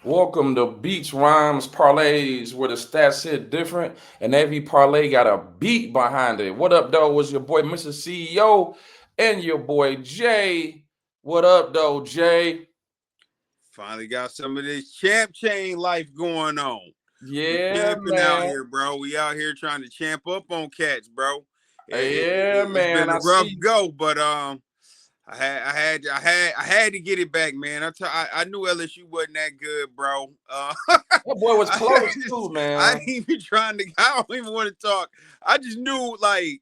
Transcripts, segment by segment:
Welcome to Beach Rhymes Parlays, where the stats hit different and every parlay got a beat behind it. What up, though? Was your boy Mr. CEO and your boy Jay. What up, though, Jay? Finally got some of this champ chain life going on. We Yeah, champing out man. here, bro. We out here trying to champ up on cats, bro. Yeah, It's man. been a I rough see. go, but I had to get it back, man. I knew LSU wasn't that good, bro. That boy was I close just too, I man. ain't even trying to. I don't even want to talk. I just knew like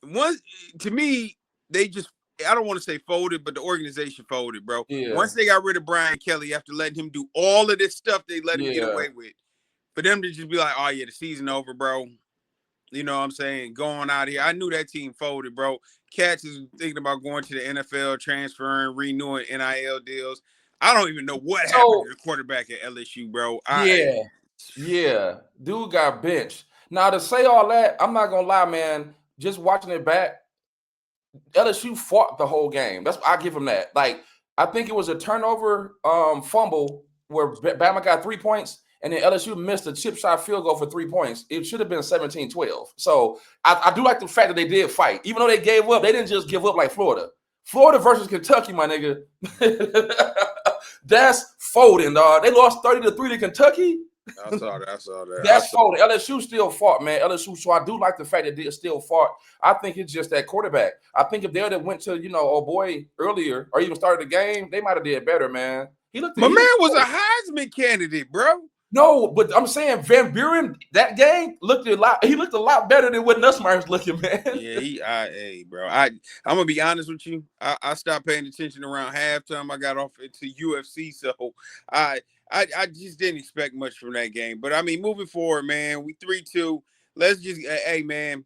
once to me they just I don't want to say folded, but the organization folded, bro. Yeah, Once they got rid of Brian Kelly after letting him do all of this stuff they let him get yeah. away with, for them to just be like, oh yeah, the season over, bro. You know what I'm saying? Going out here. I knew that team folded, bro. Cats is thinking about going to the NFL, transferring, renewing NIL deals. I don't even know what happened So, to the quarterback at LSU, bro. yeah, yeah. Dude got benched. Now, to say all that, I'm not going to lie, man. Just watching it back, LSU fought the whole game. That's I give them that. Like I think it was a turnover fumble where Bama got 3 points and then LSU missed a chip shot field goal for 3 points. It should have been 17-12. So I do like the fact that they did fight. Even though they gave up, they didn't just give up like Florida. Florida versus Kentucky, my nigga. That's folding, dog. They lost 30-3 to Kentucky. I saw that. I saw that. I That's saw folding. LSU still fought, man. LSU. So I do like the fact that they still fought. I think it's just that quarterback. I think if they would have went to, oh boy, earlier or even started the game, they might have did better, man. My He man looked was a great. Heisman candidate, bro. No, but I'm saying Van Buren, that game looked a lot. He looked a lot better than what Nussmeier's looking, man. Yeah, hey, bro. I'm gonna be honest with you. I stopped paying attention around halftime. I got off into UFC, so I, I just didn't expect much from that game. But I mean, moving forward, man, we 3-2. Let's just, hey, man,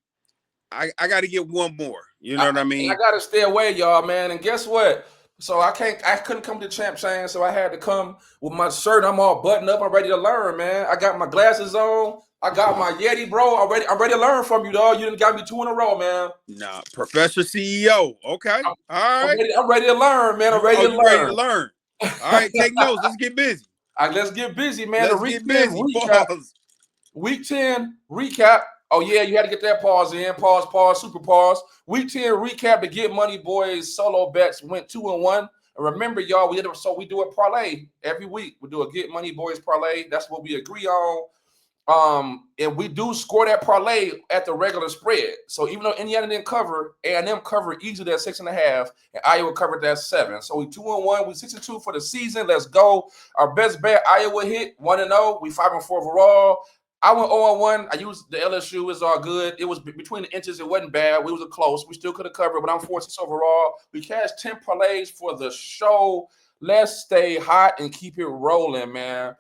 I got to get one more. You know what I And I mean? gotta stay away, y'all, man. And guess what? So I couldn't come to Champ Chain, so I had to come with my shirt. I'm all buttoned up. I'm ready to learn, man. I got my glasses on. I got my Yeti, bro. I'm ready to learn from you, dog. You done got me 2 in a row, man. Nah, Professor CEO. Okay, I'm, all right. I'm ready to learn, man. I'm ready to You ready to learn. learn? All right, take notes. Let's get busy. Let's get busy, man. The Let's week get 10 busy. recap. Pause. Week 10 recap. Oh, yeah, you had to get that pause in. Pause, super pause. Week 10 recap to Get Money Boys solo bets went 2-1. And remember, y'all, we do a parlay every week. We do a Get Money Boys parlay. That's what we agree on. And we do score that parlay at the regular spread. So even though Indiana didn't cover, A&M covered easily at 6.5, and Iowa covered that 7. So we 2-1. We 6-2 for the season. Let's go. Our best bet, Iowa hit 1-0. We 5-4 overall. I went 0-1. I used the LSU. It's all good. It was between the inches. It wasn't bad. We was close. We still could have covered, but I'm 4-6 overall. We cashed 10 parlays for the show. Let's stay hot and keep it rolling, man.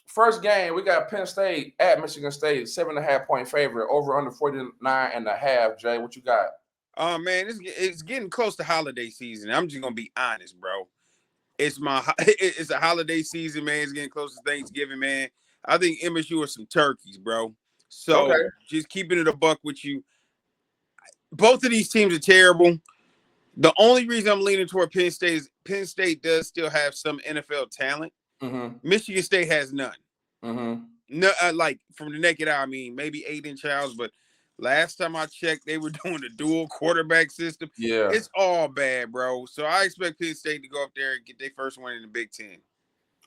First game, we got Penn State at Michigan State, 7.5 point favorite, over under 49.5. Jay, what you got? Oh man, it's getting close to holiday season. I'm just gonna be honest, bro. It's a holiday season, man. It's getting close to Thanksgiving, man. I think MSU are some turkeys, bro. Okay. So just keeping it a buck with you. Both of these teams are terrible. The only reason I'm leaning toward Penn State is Penn State does still have some NFL talent. Mm-hmm. Michigan State has none. Mm-hmm. No, like from the naked eye, I mean, maybe Aiden Childs, but last time I checked, they were doing a dual quarterback system. Yeah. It's all bad, bro. So I expect Penn State to go up there and get their first win in the Big Ten.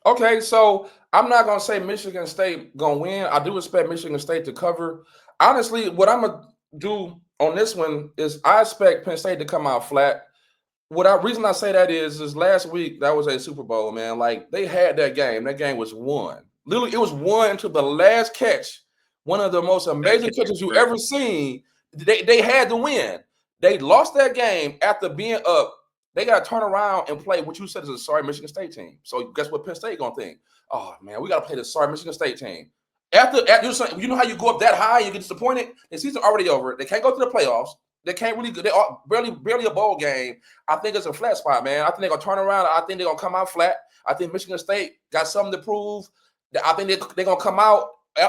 Okay, so I'm not gonna say Michigan State gonna win. I do expect Michigan State to cover. Honestly, what I'm gonna do on this one is I expect Penn State to come out flat. Reason I say that is last week that was a Super Bowl, man. Like they had that game. That game was won. Literally, it was won to the last catch. One of the most amazing catches you ever seen. They had to win. They lost that game after being up. They got to turn around and play what you said is a sorry Michigan State team. So guess what Penn State gonna think? Oh man, we got to play the sorry Michigan State team. After you know how you go up that high and you get disappointed. The season already over. They can't go to the playoffs. They can't really. They are barely a bowl game. I think it's a flat spot, man. I think they're gonna turn around. I think they're gonna come out flat. I think Michigan State got something to prove. I think they're gonna come out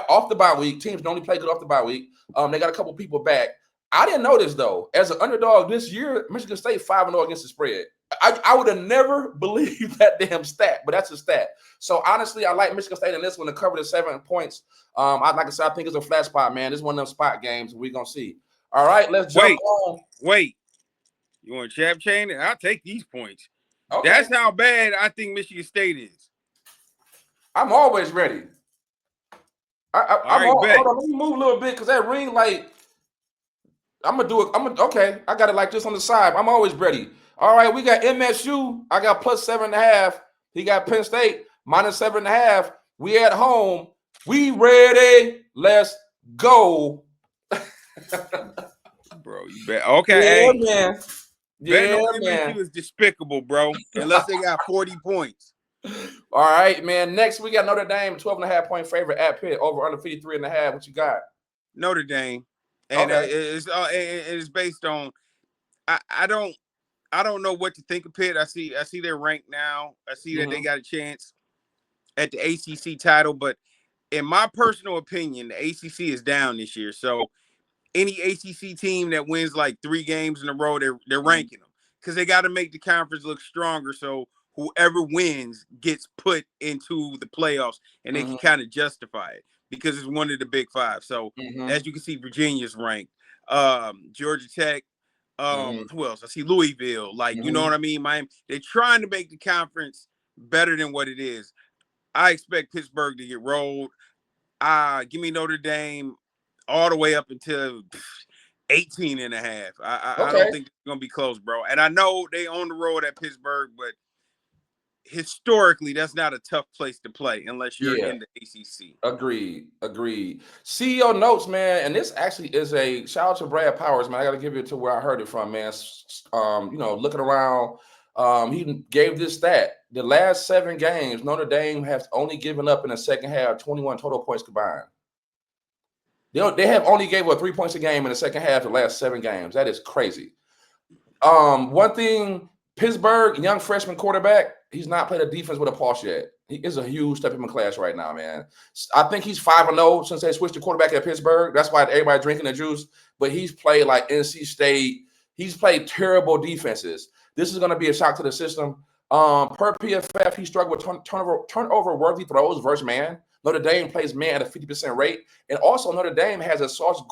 off the bye week. Teams normally play good off the bye week. They got a couple people back. I didn't know this though. As an underdog this year, Michigan State 5-0 against the spread. I would have never believed that damn stat, but that's a stat. So honestly, I like Michigan State in this one to cover the 7 points. Like I said, I think it's a flat spot, man. This is one of them spot games we're gonna see. All right, let's jump on. Wait. You want Chap Chain? I'll take these points. Okay. That's how bad I think Michigan State is. I'm always ready. Hold on, let me move a little bit because that ring light. I'm gonna do it. Okay. I got it like this on the side. I'm always ready. All right, we got MSU. I got plus 7.5. He got Penn State minus 7.5. We at home. We ready. Let's go. Bro, you bet. Okay, yeah, man. Yeah, man. MSU is despicable, bro. Unless they got 40 points. All right, man. Next, we got Notre Dame, 12.5 point favorite at Pitt, over under 53.5. What you got? Notre Dame, and it's based on. I don't know what to think of Pitt. I see they're ranked now. I see that they got a chance at the ACC title, but in my personal opinion, the ACC is down this year. So any ACC team that wins like 3 games in a row, they're ranking them because they got to make the conference look stronger. So whoever wins gets put into the playoffs, and they can kind of justify it because it's one of the Big Five. So as you can see, Virginia's ranked, Georgia Tech. Who else? I see Louisville. Like, you know what I mean? Miami. They're trying to make the conference better than what it is. I expect Pittsburgh to get rolled. Give me Notre Dame all the way up until 18.5. I don't think it's going to be close, bro. And I know they on the road at Pittsburgh, but historically, that's not a tough place to play unless you're in the ACC. Agreed. CEO notes, man, and this actually is a shout out to Brad Powers, man. I got to give it to where I heard it from, man. Looking around, he gave this stat. The last 7 games, Notre Dame has only given up in the second half 21 total points combined. They have only gave up 3 points a game in the second half of the last 7 games. That is crazy. One thing, Pittsburgh, young freshman quarterback, he's not played a defense with a pulse yet. He is a huge step in the class right now, man. I think he's 5-0 since they switched to quarterback at Pittsburgh. That's why everybody drinking the juice. But he's played like NC State. He's played terrible defenses. This is going to be a shock to the system. Per PFF, he struggled with turnover-worthy throws versus man. Notre Dame plays man at a 50% rate. And also Notre Dame has a Sauce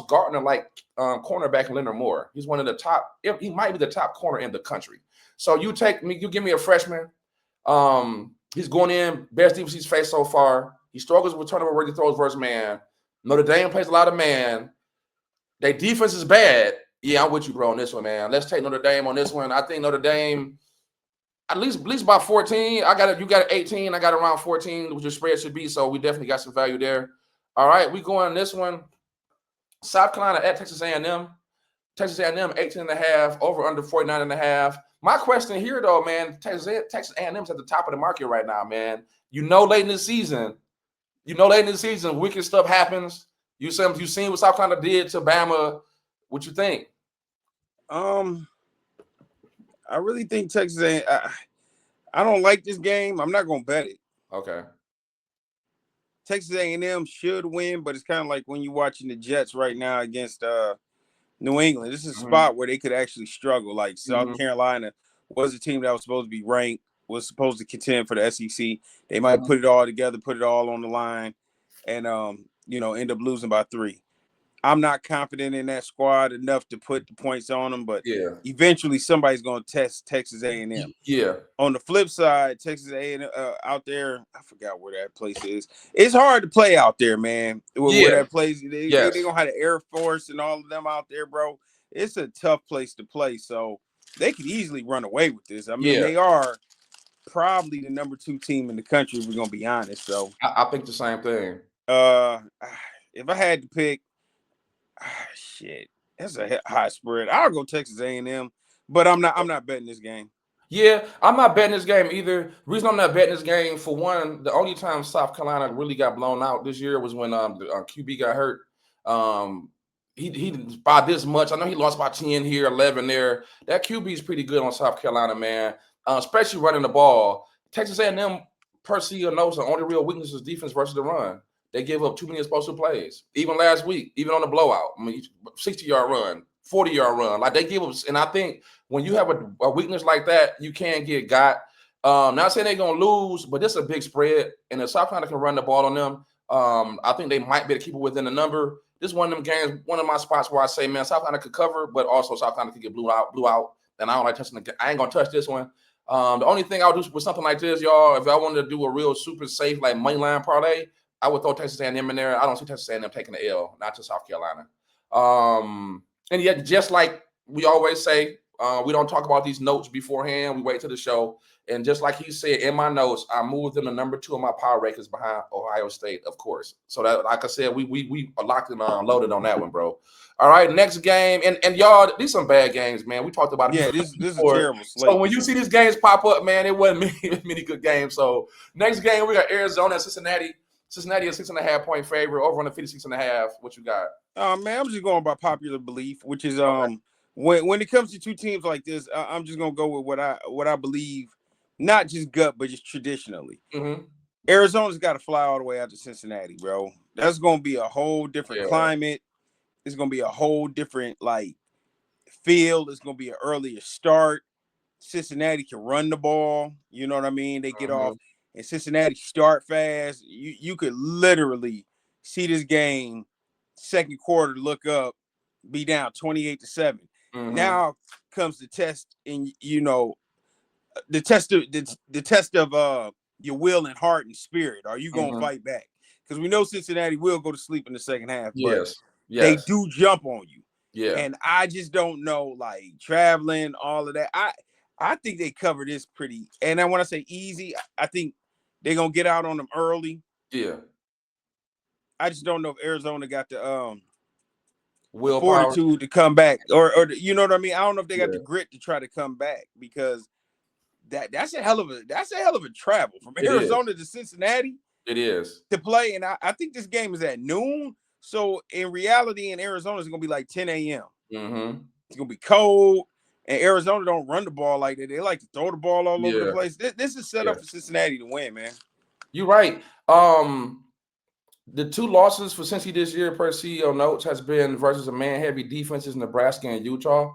Gardner-like cornerback in Leonard Moore. He's one of the top – he might be the top corner in the country. So you give me a freshman. He's going in, best defense he's faced so far. He struggles with turnover-worthy throws versus man. Notre Dame plays a lot of man. Their defense is bad. Yeah, I'm with you, bro, on this one, man. Let's take Notre Dame on this one. I think Notre Dame – at least about 14. You got 18. I got around 14, which your spread should be. So we definitely got some value there. All right, we go on this one. South Carolina at Texas A&M. Texas A&M 18.5, over under 49.5. My question here, though, man, Texas A&M's at the top of the market right now, man. Late in the season, wicked stuff happens. You seen what South Carolina did to Bama. What you think? I really think Texas A&M. I don't like this game. I'm not going to bet it. Okay. Texas A&M should win, but it's kind of like when you're watching the Jets right now against New England. This is a spot where they could actually struggle. Like South Carolina was a team that was supposed to be ranked, was supposed to contend for the SEC. They might put it all together, put it all on the line, and end up losing by 3. I'm not confident in that squad enough to put the points on them, but eventually somebody's going to test Texas A&M. Yeah. On the flip side, Texas A&M out there, I forgot where that place is. It's hard to play out there, man. Where that place, they going to have the Air Force and all of them out there, bro. It's a tough place to play, so they could easily run away with this. I mean, they are probably the number 2 team in the country, if we're going to be honest. So I think the same thing. If I had to pick, shit, that's a high spread. I'll go Texas A&M, but I'm not betting this game. Yeah, I'm not betting this game either. The reason I'm not betting this game, for one, the only time South Carolina really got blown out this year was when the QB got hurt. He by this much. I know he lost by 10 here, 11 there. That QB is pretty good on South Carolina, man, especially running the ball. Texas A&M, per CEO knows, the only real weakness is defense versus the run. They gave up too many explosive plays. Even last week, even on the blowout. I mean, 60-yard run, 40-yard run. Like they give us, and I think when you have a weakness like that, you can get got. Not saying they're gonna lose, but this is a big spread, and if South Carolina can run the ball on them, I think they might be able to keep it within the number. This is one of them games, one of my spots where I say, man, South Carolina could cover, but also South Carolina could get blew out. And I don't like touching I ain't gonna touch this one. The only thing I'll do with something like this, y'all, if I wanted to do a real super safe like money line parlay, I would throw Texas A&M in there. I don't see Texas A&M taking the L, not to South Carolina. And yet, just like we always say, we don't talk about these notes beforehand. We wait till the show. And just like he said in my notes, I moved them to number 2 on my power rankings behind Ohio State, of course. So that, like I said, we are locked and loaded on that one, bro. All right, next game, and y'all, these some bad games, man. We talked about it. Yeah, this is a terrible slate. So when you see these games pop up, man, it wasn't many good games. So next game, we got Arizona and Cincinnati. Cincinnati is 6.5 point favorite over on the 56.5. What you got? Man, I'm just going by popular belief, which is when it comes to two teams like this, I'm just gonna go with what I believe, not just gut, but just traditionally. Mm-hmm. Arizona's got to fly all the way out to Cincinnati, bro. That's gonna be a whole different climate. It's gonna be a whole different field. It's gonna be an earlier start. Cincinnati can run the ball. You know what I mean? They get off, and Cincinnati start fast. You could literally see this game second quarter, look up, be down 28-7. Now comes the test, and the test of your will and heart and spirit. Are you gonna fight back? Because we know Cincinnati will go to sleep in the second half, but they do jump on you. Yeah, and I just don't know, traveling, all of that. I think they cover this pretty, and I want to say easy. I think they're gonna get out on them early. Yeah. I just don't know if Arizona got the fortitude to come back, or you know what I mean. I don't know if they got the grit to try to come back, because that's a hell of a travel from Arizona to Cincinnati. It is to play, and I think this game is at noon. So in reality, in Arizona, it's gonna be like 10 a.m. It's gonna be cold, and Arizona don't run the ball like that. They like to throw the ball all over the place. This is set up for Cincinnati to win, man. You're right. The 2 losses for Cincy this year per CEO notes has been versus a man-heavy defenses, Nebraska and Utah.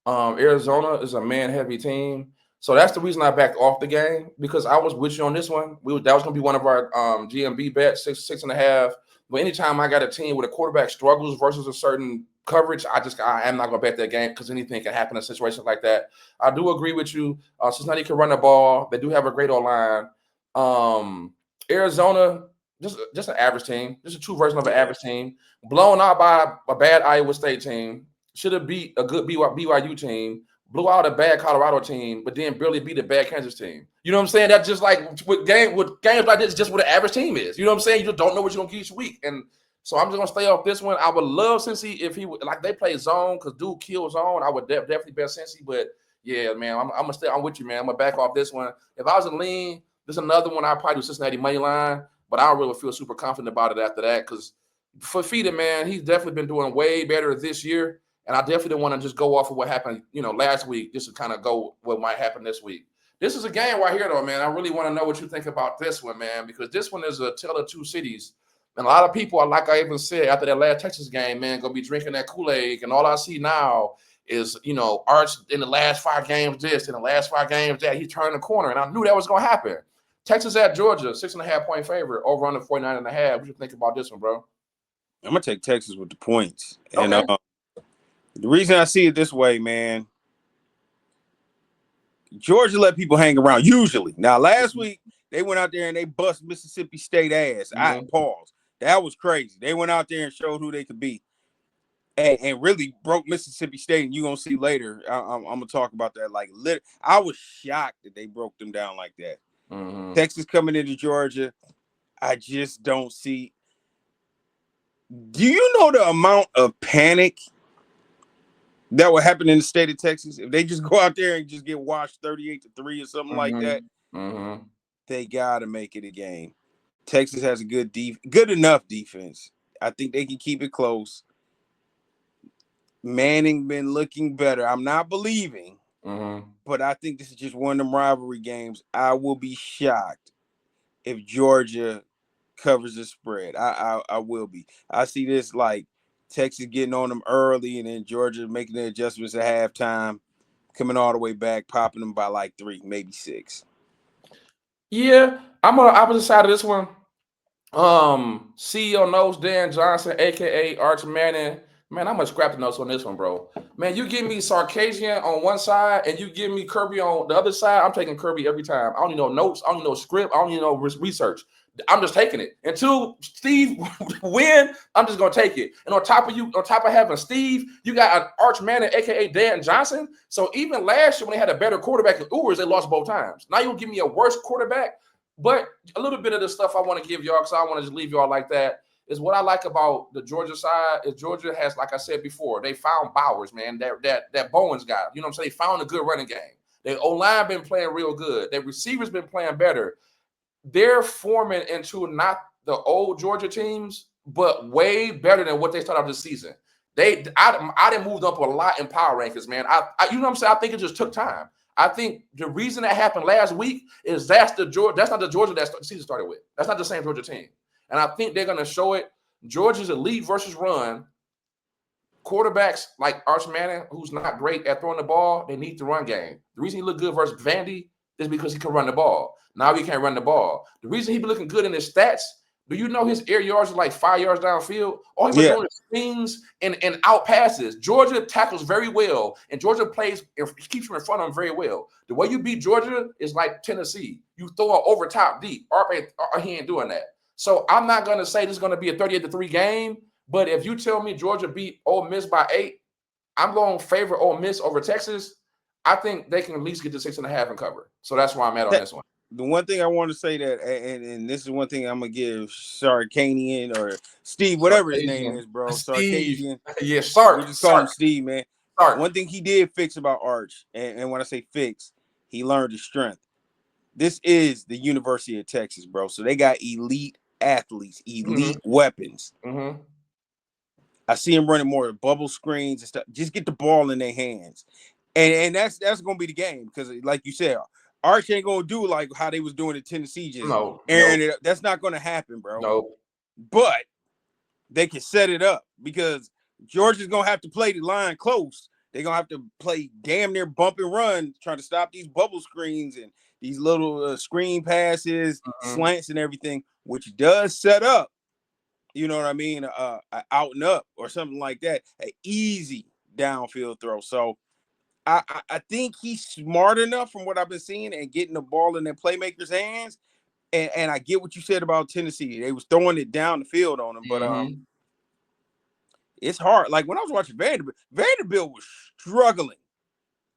Arizona is a man-heavy team. So that's the reason I backed off the game, because I was with you on this one. That was going to be one of our GMB bets, 6.5. But anytime I got a team where the quarterback struggles versus a certain coverage, I am not going to bet that game, because anything can happen in situations like that. I do agree with you. Cincinnati can run the ball. They do have a great O-line. Arizona, just an average team. Just a true version of an average team. Blown out by a bad Iowa State team. Should have beat a good BYU team. Blew out a bad Colorado team, but then barely beat a bad Kansas team. You know what I'm saying? That's just like with games like this, just what an average team is. You know what I'm saying? You just don't know what you're going to get each week. And so I'm just going to stay off this one. I would love Cincy if he would, they play zone, because dude kills zone. I would definitely bet Cincy. But yeah, man, I'm with you, man. I'm going to back off this one. If I was in lean, there's another one I'd probably do Cincinnati money line. But I don't really feel super confident about it after that, because for Fita, man, he's definitely been doing way better this year. And I definitely don't want to just go off of what happened, last week, just to kind of go what might happen this week. This is a game right here, though, man. I really want to know what you think about this one, man, because this one is a tale of two cities. And a lot of people are, like I even said, after that last Texas game, man, going to be drinking that Kool-Aid. And all I see now is, Arch in the last 5 games this, in the last 5 games that. He turned the corner, and I knew that was going to happen. Texas at Georgia, 6.5 point favorite, over on the 49.5. What you think about this one, bro? I'm going to take Texas with the points. And the reason I see it this way, man, Georgia let people hang around, usually. Now, last week, they went out there and they bust Mississippi State ass. I pause. That was crazy. They went out there and showed who they could be, and really broke Mississippi State. And you're going to see later, I'm going to talk about that. I was shocked that they broke them down like that. Texas coming into Georgia, I just don't see. Do you know the amount of panic that would happen in the state of Texas if they just go out there and just get washed 38-3 or something like that? They gotta make it a game. Texas has a good enough defense. I think they can keep it close. Manning been looking better. I'm not believing. But I think this is just one of them rivalry games. I will be shocked if Georgia covers the spread. I will be. I see this Texas getting on them early, and then Georgia making the adjustments at halftime, coming all the way back, popping them by like 3, maybe 6. Yeah, I'm on the opposite side of this one. CEO knows Dan Johnson, aka Arch Manning. Man, I'm gonna scrap the notes on this one, bro. Man, you give me Sarkisian on one side and you give me Kirby on the other side. I'm taking Kirby every time. I don't need no notes. I don't need no script. I don't need no research. I'm just taking it until Steve win. I'm just gonna take it. And on top of having Steve, you got an Arch Manning, aka Dan Johnson. So even last year when they had a better quarterback in Ewers, they lost both times. Now you'll give me a worse quarterback. But a little bit of the stuff I want to give y'all, because I don't want to just leave y'all like that, is what I like about the Georgia side is Georgia has, like I said before, they found Bowers, man, that Bowens guy. You know what I'm saying? They found a good running game. Their O-line been playing real good. Their receivers been playing better. They're forming into not the old Georgia teams, but way better than what they started off this season. I done moved up a lot in power rankings, man. You know what I'm saying? I think it just took time. I think the reason that happened last week is that's not the Georgia that the season started with. That's not the same Georgia team. And I think they're going to show it. Georgia's elite versus run. Quarterbacks like Arch Manning, who's not great at throwing the ball, they need the run game. The reason he looked good versus Vandy is because he can run the ball. Now he can't run the ball. The reason he be looking good in his stats, do you know his air yards are like 5 yards downfield? All he was doing is swings and out passes. Georgia tackles very well, and Georgia plays and keeps him in front of him very well. The way you beat Georgia is like Tennessee. You throw it over top deep. He ain't doing that. So I'm not going to say this is going to be a 38-3 game, but if you tell me Georgia beat Ole Miss by 8, I'm going to favor Ole Miss over Texas. I think they can at least get to 6.5 and cover. So that's where I'm at on this one. The one thing I want to say that, and this is one thing I'm gonna give Sarkanian or Steve, whatever his name is, bro. Sarkasian. Yeah, Sark. We just call him Steve, man. Sark. One thing he did fix about Arch, and when I say fix, he learned his strength. This is the University of Texas, bro. So they got elite athletes, elite weapons. Mm-hmm. I see him running more bubble screens and stuff. Just get the ball in their hands, and that's gonna be the game because, like you said, Arch ain't gonna do like how they was doing at Tennessee, just airing it up. That's not gonna happen, bro. No. But they can set it up because Georgia's gonna have to play the line close. They're gonna have to play damn near bump and run, trying to stop these bubble screens and these little screen passes, slants, and everything, which does set up, you know what I mean, out and up or something like that, an easy downfield throw. So I think he's smart enough from what I've been seeing and getting the ball in their playmakers' hands. And I get what you said about Tennessee. They was throwing it down the field on them, but it's hard. Like when I was watching Vanderbilt was struggling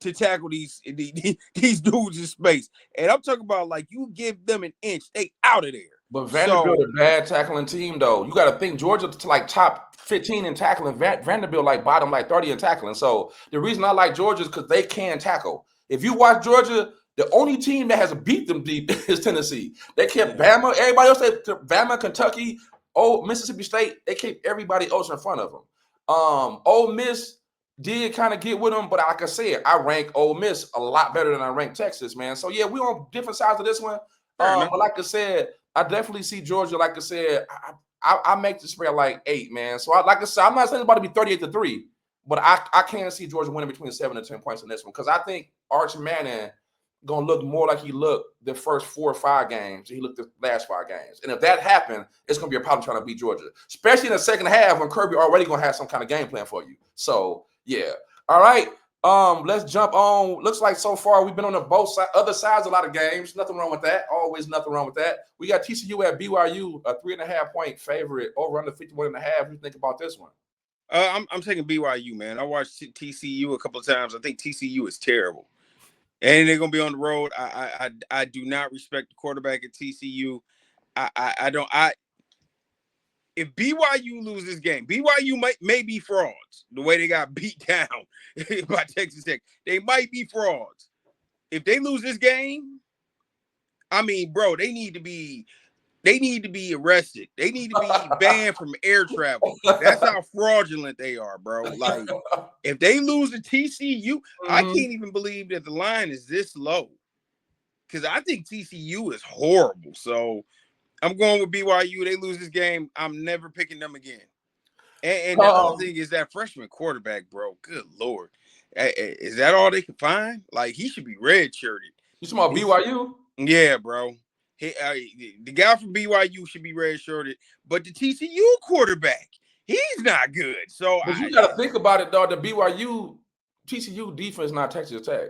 to tackle these dudes in space. And I'm talking about like you give them an inch, they out of there. But Vanderbilt a bad tackling team, though. You got to think Georgia to like top 15 in tackling. Vanderbilt like bottom like 30 in tackling. So the reason I like Georgia is because they can tackle. If you watch Georgia, the only team that has beat them deep is Tennessee. They kept Bama. Everybody else said Bama, Kentucky, Mississippi State. They kept everybody else in front of them. Ole Miss did kind of get with them, but like I said, I rank Ole Miss a lot better than I rank Texas, man. So yeah, we're on different sides of this one. But like I said, I definitely see Georgia. Like I said, I make the spread like 8, man. So like I said, I'm not saying it's about to be 38-3, but I can see Georgia winning between 7 and 10 points in this one because I think Arch Manning gonna look more like he looked the first 4 or 5 games. He looked the last 5 games, and if that happened, it's gonna be a problem trying to beat Georgia, especially in the second half when Kirby already gonna have some kind of game plan for you. So yeah, all right. Let's jump on. Looks like so far we've been on the other sides a lot of games. Nothing wrong with that. Always nothing wrong with that. We got TCU at BYU, a 3.5 point favorite, over under 51.5. What do you think about this one? I'm taking BYU, man. I watched TCU a couple of times. I think TCU is terrible, and they're gonna be on the road. I do not respect the quarterback at TCU. I don't. If BYU lose this game, BYU may be frauds the way they got beat down by Texas Tech. They might be frauds. If they lose this game, I mean, bro, they need to be arrested. They need to be banned from air travel. That's how fraudulent they are, bro. Like, if they lose to TCU, I can't even believe that the line is this low. Because I think TCU is horrible. So I'm going with BYU. They lose this game, I'm never picking them again. And the other thing is that freshman quarterback, bro. Good Lord. Is that all they can find? Like, he should be redshirted. You talking about BYU? Yeah, bro. The guy from BYU should be redshirted, but the TCU quarterback, he's not good. So But you got to think about it, though. The BYU TCU defense not Texas Tech,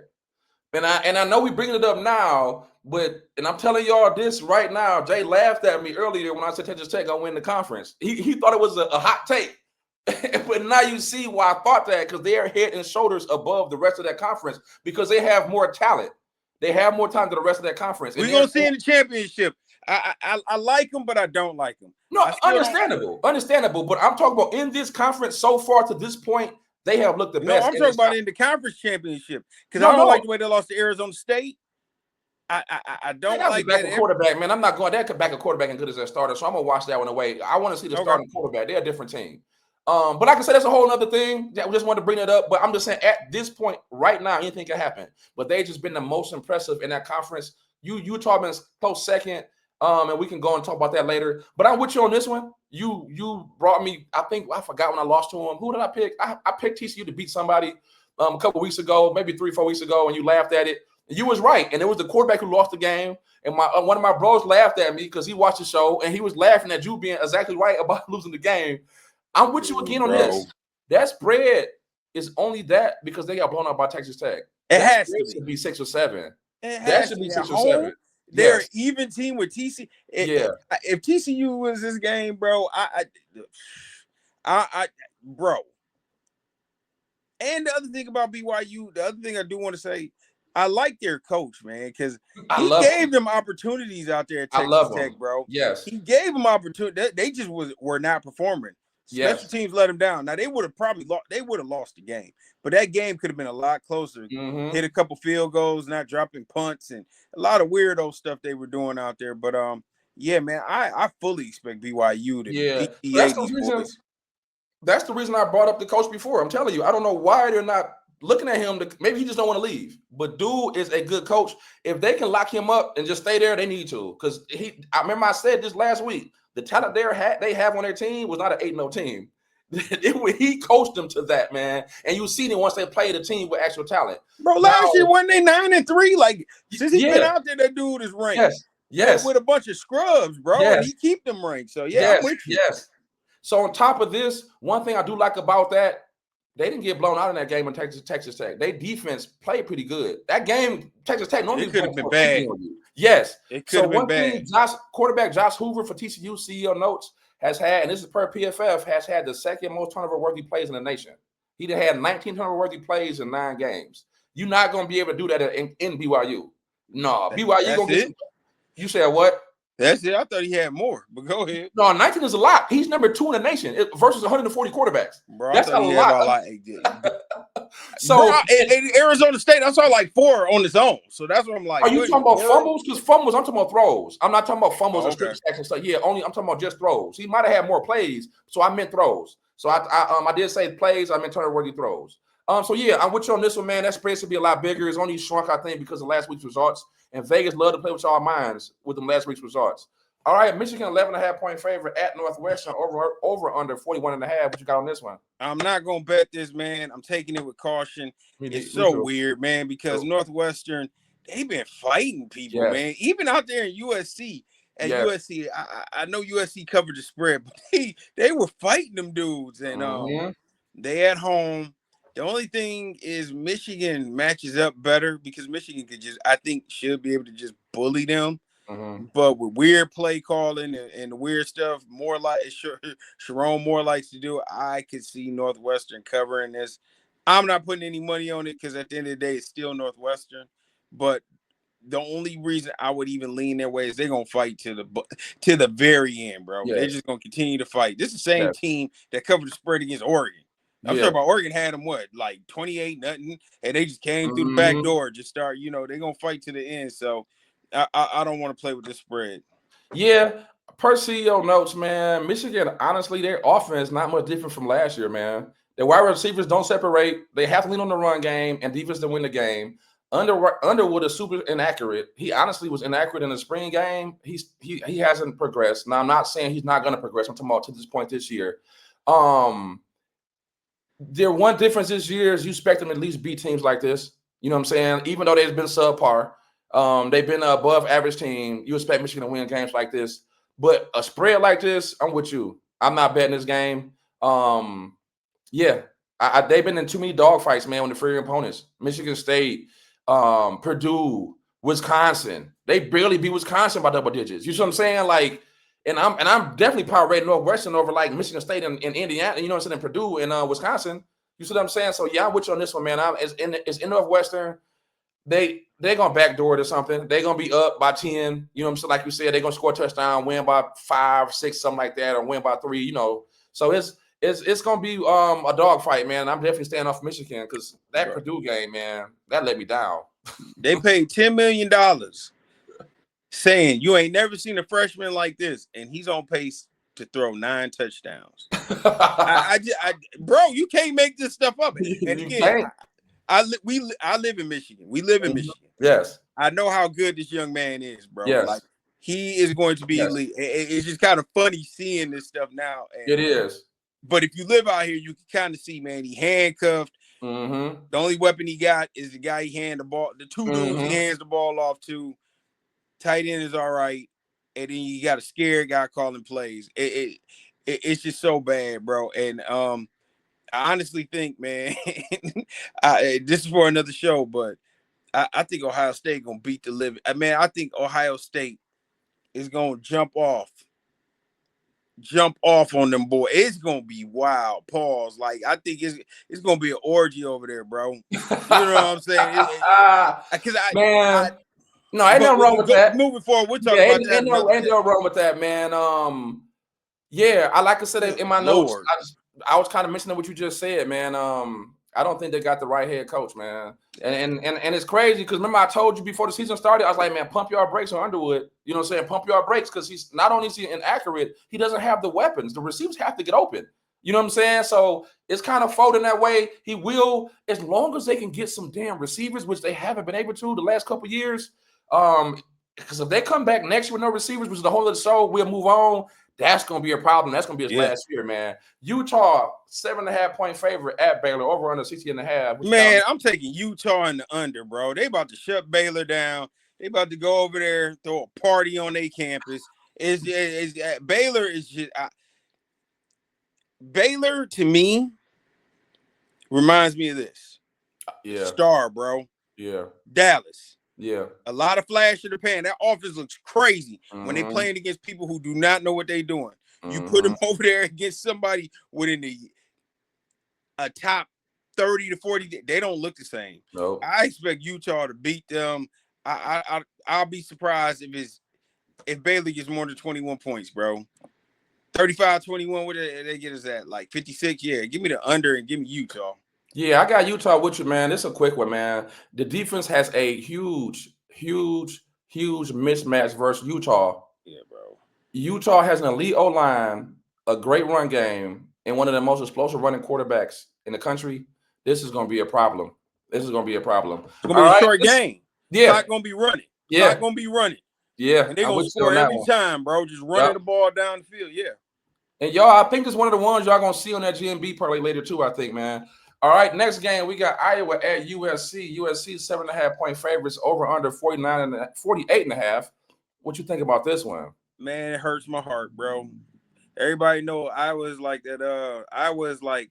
and I know we bringing it up now, and I'm telling y'all this right now. Jay laughed at me earlier when I said Texas Tech gonna win the conference. He thought it was a hot take, but now you see why I thought that, because they are head and shoulders above the rest of that conference because they have more talent. They have more time than the rest of that conference. We're gonna see in the championship. I like them, but I don't like them. No, understandable. But I'm talking about in this conference so far to this point, they have looked the best. No, I'm talking about in the conference championship, because I don't like the way they lost to Arizona State. I don't like that quarterback, man. I'm not going that back a quarterback and good as their starter, so I'm gonna watch that one away. I want to see the starting quarterback. They're a different team. But like I said, that's a whole other thing. We just wanted to bring it up. But I'm just saying, at this point, right now, anything can happen. But they've just been the most impressive in that conference. Utah been close second, and we can go and talk about that later. But I'm with you on this one. You brought me. I forgot when I lost to him. Who did I pick? I picked TCU to beat somebody a couple weeks ago, maybe 3-4 weeks ago, and you laughed at it. And you was right, and it was the quarterback who lost the game. And one of my bros laughed at me because he watched the show, and he was laughing at you being exactly right about losing the game. I'm with you again on this. That spread is only that because they got blown out by Texas Tech. It has to be 6 or 7. That should be 6 or 7. They're an even team with TCU. If TCU wins this game, bro, bro. And the other thing about BYU, the other thing I do want to say, I like their coach, man, because he gave them opportunities out there at Texas Tech, bro. Yes, he gave them opportunity. They just were not performing. Special teams let them down. Now they would have probably lost the game, but that game could have been a lot closer. Mm-hmm. Hit a couple field goals, not dropping punts, and a lot of weirdo stuff they were doing out there. But yeah, man, I fully expect BYU to beat these boys. That's the reason I brought up the coach before. I'm telling you, I don't know why they're not looking at him. Maybe he just don't want to leave. But dude is a good coach. If they can lock him up and just stay there, they need to. Because I remember I said this last week. The talent they have on their team was not an 8-0 team. He coached them to that, man. And you see it once they played a team with actual talent. Bro, last year when they 9-3, like since he's been out there, that dude is ranked. Yes. With a bunch of scrubs, bro. And he keep them ranked. So I'm with you. Yes. So on top of this, one thing I do like about that, they didn't get blown out in that game in Texas Tech. Their defense played pretty good. That game, Texas Tech normally could have been bad. Yes. It could have been bad. Quarterback Josh Hoover for TCU CEO notes has had, and this is per PFF, has had the second most turnover-worthy plays in the nation. He had 19 turnover-worthy plays in 9 games. You're not going to be able to do that in BYU. No, BYU going to get you said what? That's it. I thought he had more, but go ahead. No, 19 is a lot. He's number 2 in the nation versus 140 quarterbacks. Bro, that's a lot. So, bro, in Arizona State, I saw like 4 on his own. So that's what I'm like. Are you talking about fumbles? Because fumbles, I'm talking about throws. I'm not talking about fumbles and strip sacks and stuff. Yeah, I'm talking about just throws. He might have had more plays, so I meant throws. So I did say plays. I meant turnover-worthy throws. So yeah, I'm with you on this one, man. That spread should be a lot bigger. It's only shrunk, I think, because of last week's results. And Vegas love to play with y'all minds with them last week's results. All right, Michigan 11.5-point favorite at Northwestern over under 41.5. What you got on this one? I'm not gonna bet this, man. I'm taking it with caution. It's so weird, man, because Northwestern, they've been fighting people, man. Even out there in USC. At USC, I know USC covered the spread, but they were fighting them dudes, and they at home. The only thing is Michigan matches up better because Michigan should be able to just bully them. But with weird play calling and weird stuff, more like Sharon more likes to do, I could see Northwestern covering this. I'm not putting any money on it because at the end of the day, it's still Northwestern. But the only reason I would even lean their way is they're gonna fight to the very end, bro. They're just gonna continue to fight. This is the same team that covered the spread against Oregon. I'm sure about Oregon had them 28-0, and they just came through the back door. Just start, they're gonna fight to the end. So I don't want to play with this spread. Yeah, per CEO notes, man. Michigan, honestly, their offense not much different from last year, man. Their wide receivers don't separate. They have to lean on the run game and defense to win the game. Underwood is super inaccurate. He honestly was inaccurate in the spring game. He hasn't progressed. Now, I'm not saying he's not going to progress. I'm talking about to this point this year. Their one difference this year is you expect them to at least beat teams like this. You know what I'm saying? Even though they've been subpar, they've been an above average team. You expect Michigan to win games like this. But a spread like this, I'm with you. I'm not betting this game. Yeah, they've been in too many dogfights, man, with the inferior opponents. Michigan State, Purdue, Wisconsin. They barely beat Wisconsin by double digits. You see what I'm saying? Like, and I'm definitely power rating Northwestern over like Michigan State and Indiana. You know what I'm saying? Purdue and Wisconsin. You see what I'm saying? So yeah, I'm with you on this one, man. It's in Northwestern. They're gonna backdoor it or something. They're gonna be up by 10. You know what I'm saying? Like you said, they're gonna score a touchdown, win by 5, 6, something like that, or win by 3. You know, so it's gonna be a dogfight, man. I'm definitely staying off Michigan because that Purdue game, man, that let me down. They paid $10 million saying you ain't never seen a freshman like this, and he's on pace to throw 9 touchdowns. Bro, you can't make this stuff up. And again, I live in Michigan. We live in Michigan. Yes. I know how good this young man is, bro. Yes. Like, he is going to be elite. It's just kind of funny seeing this stuff now. And, it is. But if you live out here, you can kind of see, man, he handcuffed. Mm-hmm. The only weapon he got is the guy he hand the ball. The 2 dudes he hands the ball off to. Tight end is all right. And then you got a scared guy calling plays. It's just so bad, bro. And I honestly think, man, this is for another show, but I think Ohio State gonna beat the living. I think Ohio State is gonna jump off on them, boy. It's gonna be wild. Pause. Like, I think it's gonna be an orgy over there, bro. You know what I'm saying? No, ain't nothing wrong with that. Moving forward, we'll talk about that. Ain't no wrong with that, man. Yeah, I like I said in my notes. I was kind of mentioning what you just said, man. I don't think they got the right head coach, man. And it's crazy because remember I told you before the season started, I was like, man, pump your brakes on Underwood. You know what I'm saying? Pump your brakes because he's not only is he inaccurate, he doesn't have the weapons. The receivers have to get open. You know what I'm saying? So it's kind of folding that way. He will, as long as they can get some damn receivers, which they haven't been able to the last couple of years. Because if they come back next year with no receivers, which is the whole other show, we'll move on. That's going to be a problem. That's going to be his last year, man. Utah, 7.5-point favorite at Baylor, over under 60.5. Man, I'm taking Utah in the under, bro. They about to shut Baylor down. They about to go over there, throw a party on their campus. Baylor is just Baylor to me reminds me of this. Yeah. Star, bro. Yeah. Dallas. Yeah. A lot of flash in the pan. That offense looks crazy when they're playing against people who do not know what they're doing. You put them over there against somebody within a top 30 to 40. They don't look the same. Nope. I expect Utah to beat them. I'll be surprised if Baylor gets more than 21 points, bro. 35-21, what they get us at? Like 56? Yeah, give me the under and give me Utah. Yeah, I got Utah with you, man. This is a quick one, man. The defense has a huge mismatch versus Utah. Yeah, bro. Utah has an elite O-line, a great run game, and one of the most explosive running quarterbacks in the country. This is going to be a problem. It's going to be a a short game. Yeah. It's not going to be running. It's not going to be running. Yeah. And they're going to score every time, bro. Just running the ball down the field. Yeah. And y'all, I think it's one of the ones y'all going to see on that GMB parlay later too, I think, man. All right, next game, we got Iowa at USC. USC 7.5-point favorites, over under 48.5. What you think about this one? Man, it hurts my heart, bro. Everybody know I was like that. I was like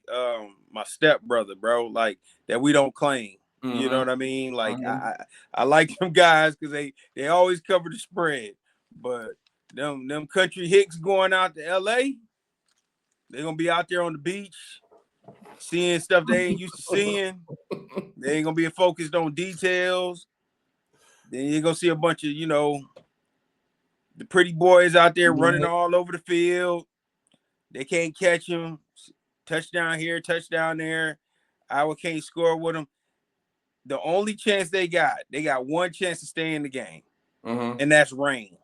my stepbrother, bro. Like that we don't claim. You know what I mean? Like I like them guys because they always cover the spread. But them country hicks going out to LA, they're gonna be out there on the beach. Seeing stuff they ain't used to seeing. They ain't gonna be focused on details. Then you're gonna see a bunch of, the pretty boys out there running all over the field. They can't catch them. Touchdown here, touchdown there. Iowa can't score with them. The only chance they got one chance to stay in the game, and that's rain.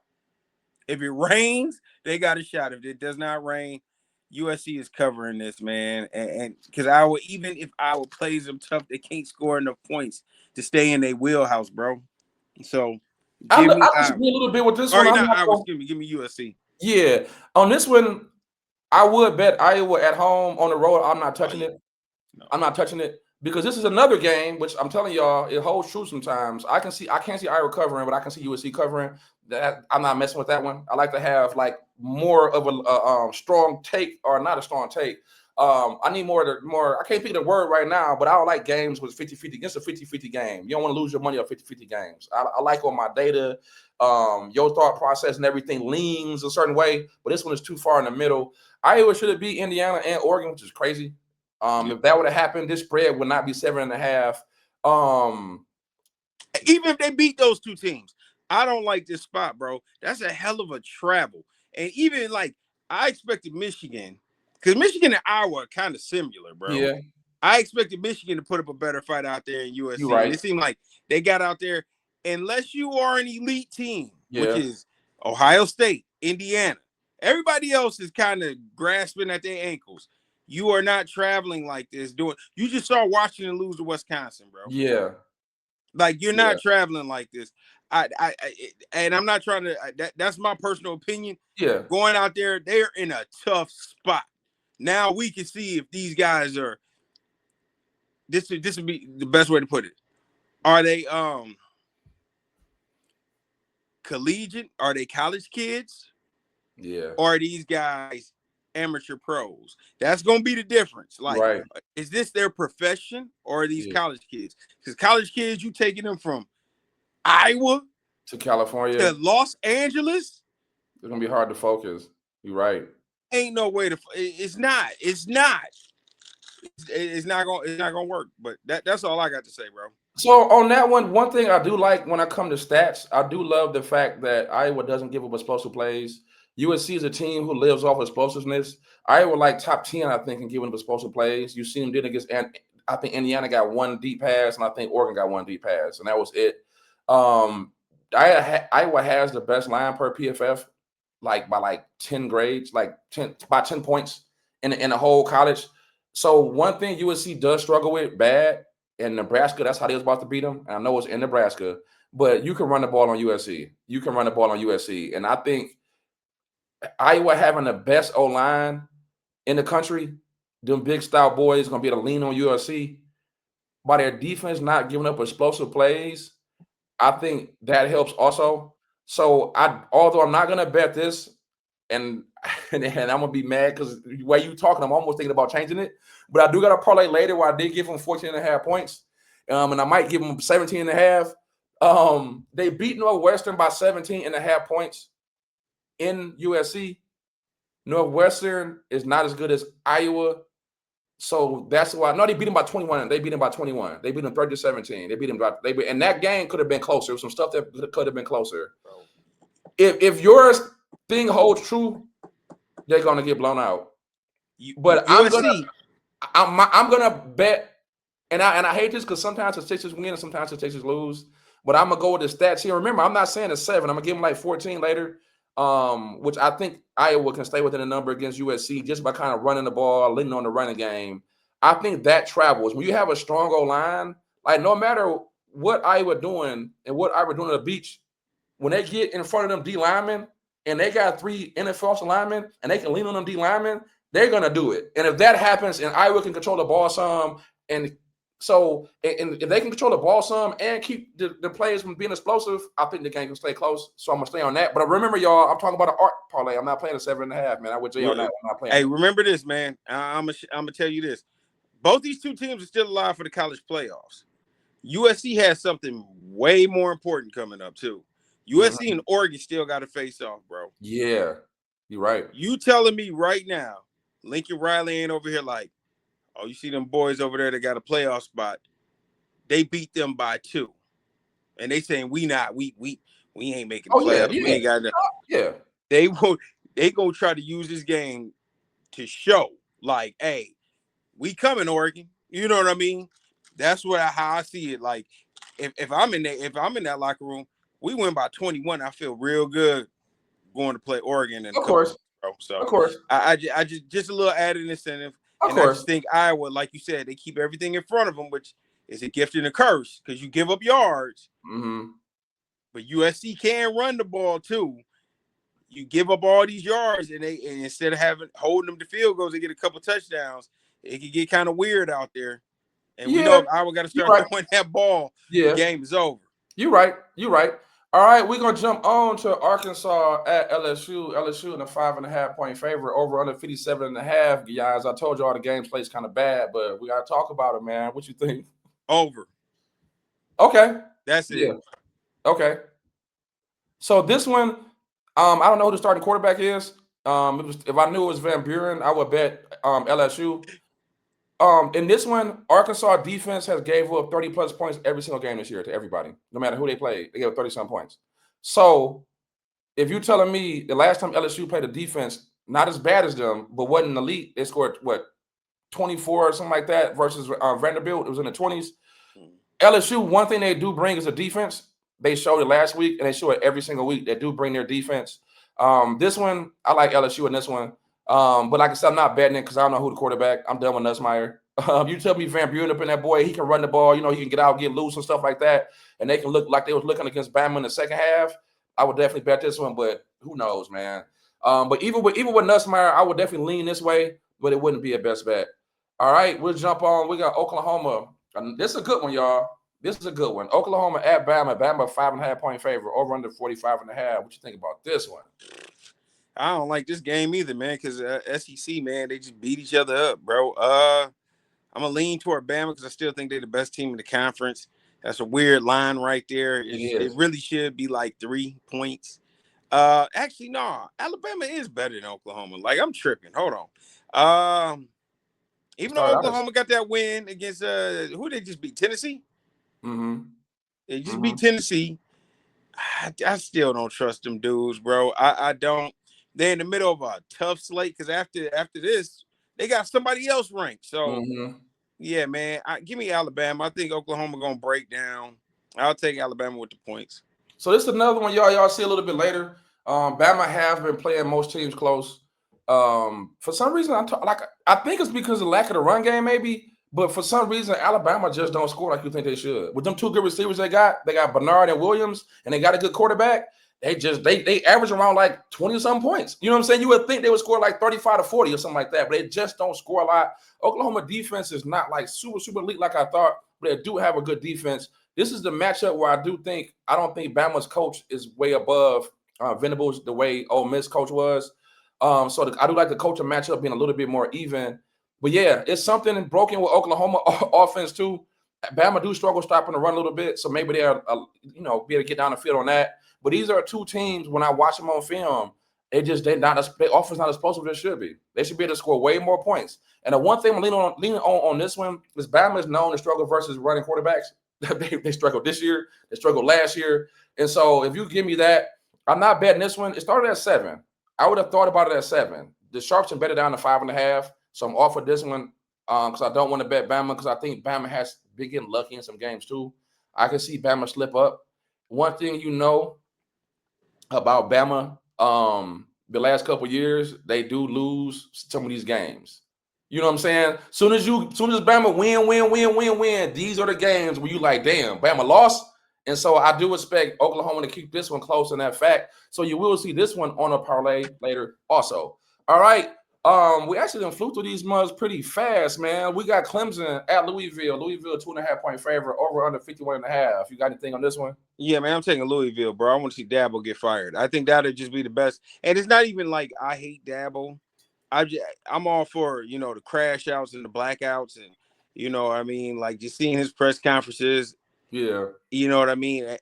If it rains, they got a shot. If it does not rain, USC is covering this, man, and because even if Iowa plays them tough, they can't score enough points to stay in their wheelhouse, bro. So I disagree a little bit with this one. Give me USC. Yeah, on this one, I would bet Iowa at home on the road. I'm not Oh, touching yeah. it. No. I'm not touching it because this is another game, which I'm telling y'all, it holds true sometimes. I can't see Iowa covering, but I can see USC covering. That I'm not messing with that one. I like to have like more of a strong take or not a strong take. I need more. I can't pick the word right now, but I don't like games with 50-50 against a 50-50 game. You don't want to lose your money on 50-50 games. I like on my data, your thought process and everything leans a certain way, but this one is too far in the middle. Iowa should have beat Indiana and Oregon, which is crazy. Yeah. If that would have happened, this spread would not be 7.5. Even if they beat those two teams, I don't like this spot, bro. That's a hell of a travel. And even like I expected Michigan, because Michigan and Iowa are kind of similar, bro. Yeah, I expected Michigan to put up a better fight out there in you're USC. And right. it seemed like they got out there, unless you are an elite team, which Yeah, is Ohio State, Indiana. Everybody else is kind of grasping at their ankles. You are not traveling like this. You just saw Washington lose to Wisconsin, bro. yeah, Like you're yeah, not traveling like this. And I'm not trying to. That's my personal opinion. yeah, Going out there, they're in a tough spot. Now we can see if these guys are. This would be the best way to put it. Are they collegiate? Are they college kids? yeah. Or are these guys amateur pros? That's gonna be the difference. Like, Right. is this their profession or are these Yeah. college kids? Because college kids, you taking them from Iowa To California, to Los Angeles. it's gonna be hard to focus. You're right. Ain't no way to. It's not. It's not. It's not gonna. It's not gonna work. But that's all I got to say, bro. So on that one thing I do like when I come to stats, I do love the fact that Iowa doesn't give up explosive plays. USC is a team who lives off explosiveness. Iowa like top 10, I think, in giving up explosive plays. You see them did against, and I think Indiana got one deep pass, and I think Oregon got one deep pass, and that was it. Um, Iowa has the best line per PFF, like by like 10 grades, like 10 points in the whole college. So one thing USC does struggle with bad. In Nebraska, that's how they was about to beat them. And I know it's in Nebraska, but you can run the ball on USC. You can run the ball on USC. And I think Iowa having the best O-line in the country, them big style boys going to be able to lean on USC. By their defense not giving up explosive plays, I think that helps also. So although I'm not gonna bet this, and and I'm gonna be mad because the way you talking, I'm almost thinking about changing it. But I do got a parlay later where I did give them 14.5 points. And I might give them 17.5. They beat Northwestern by 17.5 points in USC. Northwestern is not as good as Iowa. So that's why. No, they beat them by 21. They beat them by 21. They beat them 30-17. They beat them. And that game could have been closer. Some stuff that could have been closer. If your thing holds true, they're gonna get blown out. But USC. I'm gonna bet, and I hate this because sometimes the Sixers win and sometimes the Sixers lose. But I'm gonna go with the stats here. Remember, I'm not saying it's 7. I'm gonna give them like 14 later. Which I think Iowa can stay within a number against USC just by kind of running the ball, leaning on the running game. I think that travels. When you have a strong O line, like no matter what Iowa doing and what Iowa doing at the beach, when they get in front of them D linemen and they got 3 NFL linemen and they can lean on them D linemen, they're gonna do it. And if that happens and Iowa can control the ball some, and so and if they can control the ball some and keep the players from being explosive, I think the game can stay close. So I'm gonna stay on that. But remember, y'all, I'm talking about an art parlay. I'm not playing a 7.5, man. I would Jay on that. I'm not playing. Hey, remember this, man. I'm gonna tell you this. Both these two teams are still alive for the college playoffs. USC has something way more important coming up too. USC and Oregon still got to face off, bro. Yeah, you're right. You telling me right now, Lincoln Riley ain't over here like, oh, you see them boys over there that got a playoff spot. They beat them by 2. And they saying we ain't making the playoffs. Yeah. We ain't got nothing. Yeah. They gonna try to use this game to show like, hey, we coming, Oregon. You know what I mean? That's how I see it. Like, if I'm in that locker room, we win by 21. I feel real good going to play Oregon and Of course. So Of course. I just a little added incentive. Of and course. I just think Iowa, like you said, they keep everything in front of them, which is a gift and a curse because you give up yards. Mm-hmm. But USC can run the ball too. you give up all these yards, and instead of holding them to field goals, they get a couple touchdowns. It can get kind of weird out there. And we know Yeah, if Iowa got to you're start right. throwing that ball, the Yeah, game is over. you're right. You're right. All right, we're gonna jump on to Arkansas at LSU. LSU in a 5.5 point favorite over under 57.5. Guys, I told you all the game plays kind of bad, but we gotta talk about it, man. What you think? Over. Okay. That's Yeah. it. Okay. So this one, I don't know who the starting quarterback is. If I knew it was Van Buren, I would bet LSU. In this one, Arkansas defense has gave up 30 plus points every single game this year to everybody, no matter who they played. They gave up 30 some points. So if you're telling me the last time LSU played a defense not as bad as them, but wasn't elite, they scored what 24 or something like that versus Vanderbilt. It was in the 20s. LSU, one thing they do bring is a defense. They showed it last week, and they show it every single week. They do bring their defense. This one, I like LSU in this one. But like I said, I'm not betting it because I don't know who the quarterback. I'm done with Nussmeier. You tell me Van Buren up in that boy, he can run the ball. You know, he can get out, get loose and stuff like that. And they can look like they was looking against Bama in the second half. I would definitely bet this one, but who knows, man. But even with Nussmeier, I would definitely lean this way, but it wouldn't be a best bet. All right, we'll jump on. We got Oklahoma. This is a good one, y'all. This is a good one. Oklahoma at Bama. Bama 5.5 point favorite. Over under 45.5. What you think about this one? I don't like this game either, man, because SEC, man, they just beat each other up, bro. I'm going to lean toward Bama because I still think they're the best team in the conference. That's a weird line right there. It really should be like 3 points. Actually, no. Alabama is better than Oklahoma. Like, I'm tripping. Hold on. Even though Oklahoma got that win against who they just beat? Tennessee? Mm-hmm. They just beat Tennessee. I still don't trust them dudes, bro. I don't. They're in the middle of a tough slate because after this, they got somebody else ranked. So, yeah, man, give me Alabama. I think Oklahoma going to break down. I'll take Alabama with the points. So this is another one y'all see a little bit later. Bama has been playing most teams close. For some reason, I think it's because of the lack of the run game, maybe. But for some reason, Alabama just don't score like you think they should. With them two good receivers they got Bernard and Williams, and they got a good quarterback. They average around like 20-some points. You know what I'm saying? You would think they would score like 35 to 40 or something like that, but they just don't score a lot. Oklahoma defense is not like super elite like I thought, but they do have a good defense. This is the matchup where I don't think Bama's coach is way above Venables the way Ole Miss coach was. I do like the coaching matchup being a little bit more even. But yeah, it's something broken with Oklahoma offense too. Bama do struggle stopping the run a little bit, so maybe they'll be able to get down the field on that. But these are two teams. When I watch them on film, their offense not as explosive as it should be. They should be able to score way more points. And the one thing I'm leaning on this one is Bama is known to struggle versus running quarterbacks. They struggled this year. They struggled last year. And so if you give me that, I'm not betting this one. It started at 7. I would have thought about it at 7. The Sharps are better down to 5.5. So I'm off of this one because I don't want to bet Bama because I think Bama has been getting lucky in some games too. I can see Bama slip up. One thing you know about Bama, the last couple years, they do lose some of these games. You know what I'm saying? Soon as Bama win, these are the games where you like, damn, Bama lost. And so I do expect Oklahoma to keep this one close in that fact. So you will see this one on a parlay later also. All right. We actually flew through these months pretty fast, man. We got Clemson at Louisville. Louisville 2.5 point favorite over under 51.5. You got anything on this one? Yeah, man, I'm taking Louisville, bro. I want to see Dabo get fired. I think that'd just be the best. And it's not even like I hate Dabo. I'm all for the crash outs and the blackouts and what I mean, like just seeing his press conferences. Yeah. You know what I mean?